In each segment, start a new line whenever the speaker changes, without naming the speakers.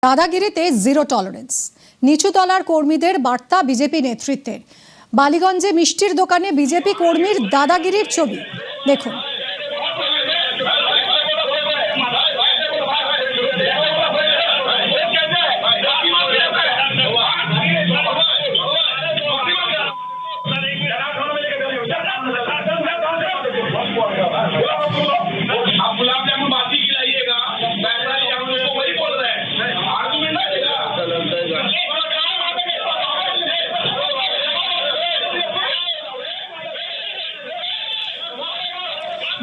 দাদাগিরিতে zero tolerance, নিচুতলার কর্মীদের বার্তা BJP নেতৃত্বের। বালিগঞ্জে মিষ্টির দোকানে বিজেপি কর্মীর দাদাগিরির ছবি দেখুন।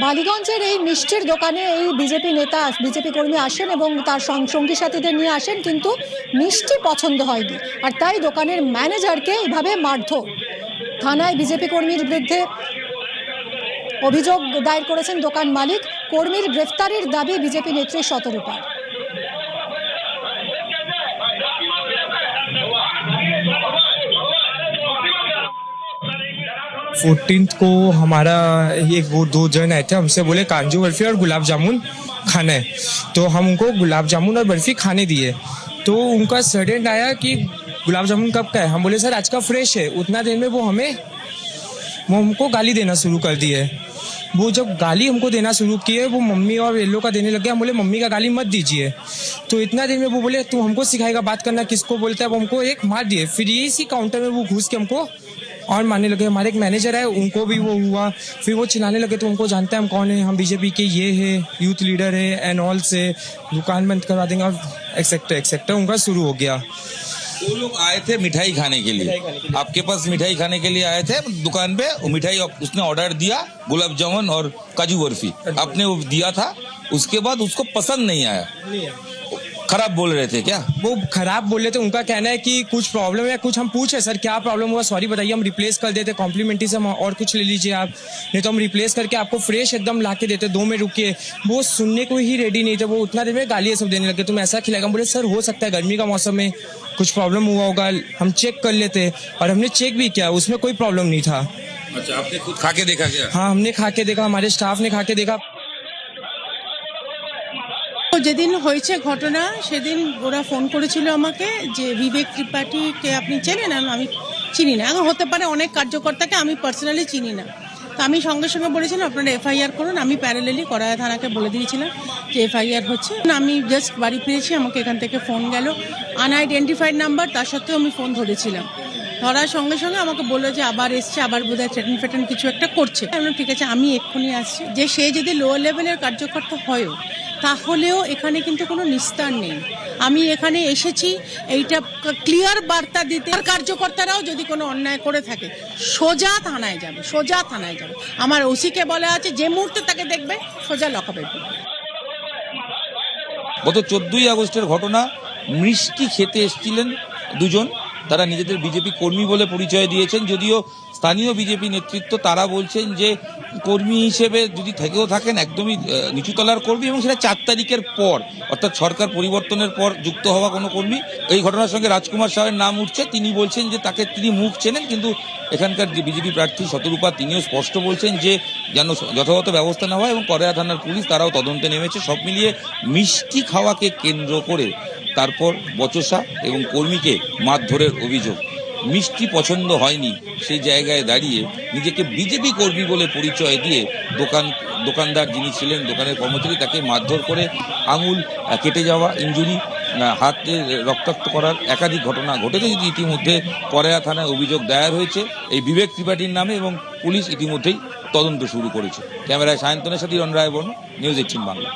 বালিগঞ্জের এই মিষ্টির দোকানে এই বিজেপি কর্মী আসেন এবং তার সঙ্গী সাথীদের নিয়ে আসেন, কিন্তু মিষ্টি পছন্দ হয়নি আর তাই দোকানের ম্যানেজারকে এইভাবে মারধর। থানায় বিজেপি কর্মীর বিরুদ্ধে অভিযোগ দায়ের করেছেন দোকান মালিক। কর্মীর গ্রেফতারির দাবি বিজেপি নেত্রী শতরূপার।
14th को हमारा ये वो दो जन आए थे, हमसे बोले काजू बर्फी और गुलाब जामुन खाना है, तो हम उनको गुलाब जामुन और बर्फी खाने दिए। तो उनका सडन आया कि गुलाब जामुन कब का है, हम बोले सर आज का फ्रेश है। उतना देर में वो हमको गाली देना शुरू कर दिए। वो जब गाली हमको देना शुरू किए, वो मम्मी और येलो का देने लगे। हम बोले मम्मी का गाली मत दीजिए। तो इतना देर में वो बोले तू हमको सिखाएगा बात करना किसको बोलता है। वो हमको एक मार दिए। फिर इसी काउंटर में वो घुस के हमको और मारने लगे। हमारे एक मैनेजर है, उनको भी वो हुआ। फिर वो चिल्लाने लगे तो उनको जानते हैं हम कौन है, हम बीजेपी के ये है, यूथ लीडर है एंड ऑल, से दुकान बंद करवा देंगे और एक्सेट्रा एक्सेट्रा उनका शुरू हो गया।
वो लोग आए थे मिठाई खाने के लिए, आपके पास मिठाई खाने के लिए आए थे दुकान पे। मिठाई उसने ऑर्डर दिया गुलाब जामुन और काजू बर्फी, आपने वो दिया था। उसके बाद उसको पसंद नहीं आया, खराब बोल रहे थे क्या?
वो खराब बोल रहे थे। उनका कहना है कि कुछ प्रॉब्लम है, कुछ हम पूछे सर क्या प्रॉब्लम हुआ, सॉरी बताइए हम रिप्लेस कर देते, कॉम्प्लीमेंट्री से हम और कुछ ले लीजिए आप, नहीं तो हम रिप्लेस करके आपको फ्रेश एकदम ला के देते, 2 मिनट रुकिए। वो सुनने को ही रेडी नहीं थे। वो उतना देर में गालियाँ सब देने लगे, तुम ऐसा खिलाएगा। हम बोले सर हो सकता है गर्मी का मौसम में कुछ प्रॉब्लम हुआ होगा, हम चेक कर लेते। और हमने चेक भी किया, उसमें कोई प्रॉब्लम नहीं था।
अच्छा, आपने खुद खा के देखा क्या?
हाँ, हमने खा के देखा, हमारे स्टाफ ने खा के देखा।
যেদিন হয়েছে ঘটনা সেদিন ওরা ফোন করেছিল আমাকে যে বিবেক ত্রিপাঠীকে আপনি চেনেন? আমি চিনি না। এখন হতে পারে অনেক কার্যকর্তাকে আমি পার্সোনালি চিনি না। তো আমি সঙ্গে সঙ্গে বলেছিলাম আপনারা এফআইআর করুন। আমি প্যারালেলি করায়া থানাকে বলে দিয়েছিলাম যে এফআইআর হচ্ছে। আমি জাস্ট বাড়ি ফিরেছি, আমাকে এখান থেকে ফোন গেল, আনআইডেন্টিফাইড নাম্বার, তার সত্ত্বেও আমি ফোন ধরেছিলাম। ধরার সঙ্গে সঙ্গে আমাকে বললো যে আবার এসছে, আবার বোধহয় থ্রেটেন কিছু একটা করছে। আমি ঠিক আছে আমি এক্ষুনি আসছি। যে সে যদি লোয়ার লেভেলের কার্যকর্তা হয়ও তাহলেও এখানে কিন্তু কোনো নিস্তার নেই। আমি এখানে এসেছি এইটা ক্লিয়ার বার্তা দিতে, কার্যকর্তারাও যদি কোনো অন্যায় করে থাকে সোজা থানায় যাবে, সোজা থানায় যাবে। আমার ওসিকে বলা আছে যে মুহূর্তে তাকে দেখবে সোজা লকআপে পড়বে।
গত 14ই আগস্টের ঘটনা। মিষ্টি খেতে এসেছিলেন দুজন, তারা নিজেদের বিজেপি কর্মী বলে পরিচয় দিয়েছেন। যদিও স্থানীয় বিজেপি নেতৃত্ব তারা বলছেন যে কর্মী হিসেবে যদি থেকেও থাকেন একদমই নিচুতলার কর্মী, এবং সেটা 4 তারিখের পর অর্থাৎ সরকার পরিবর্তনের পর যুক্ত হওয়া কোনো কর্মী। এই ঘটনার সঙ্গে রাজকুমার সাহের নাম উঠছে। তিনি বলছেন যে তিনি মুখ চেনেন, কিন্তু এখানকার যে বিজেপি প্রার্থী শতরূপা তিনিও স্পষ্ট বলছেন যে যেন যথাযথ ব্যবস্থা নেওয়া হয়, এবং করেয়া থানার পুলিশ তারাও তদন্তে নেমেছে। সব মিলিয়ে মিষ্টি খাওয়াকে কেন্দ্র করে তারপর বচসা এবং কর্মীকে মারধরের অভিযোগ। মিষ্টি পছন্দ হয়নি, সেই জায়গায় দাঁড়িয়ে নিজেকে বিজেপি কর্মী বলে পরিচয় দিয়ে দোকানদার যিনি ছিলেন, দোকানের কর্মচারী, তাকে মারধর করে আঙুল কেটে যাওয়া, ইনজুরি, হাতে রক্তাক্ত করার একাধিক ঘটনা ঘটেছে। যদি ইতিমধ্যে করেয়া থানায় অভিযোগ দায়ের হয়েছে এই বিবেক ত্রিপাঠীর নামে, এবং পুলিশ ইতিমধ্যেই তদন্ত শুরু করেছে। ক্যামেরায় সায়ন্তনের সাথে রণ রায় বর্ণ, নিউজ 18 বাংলা।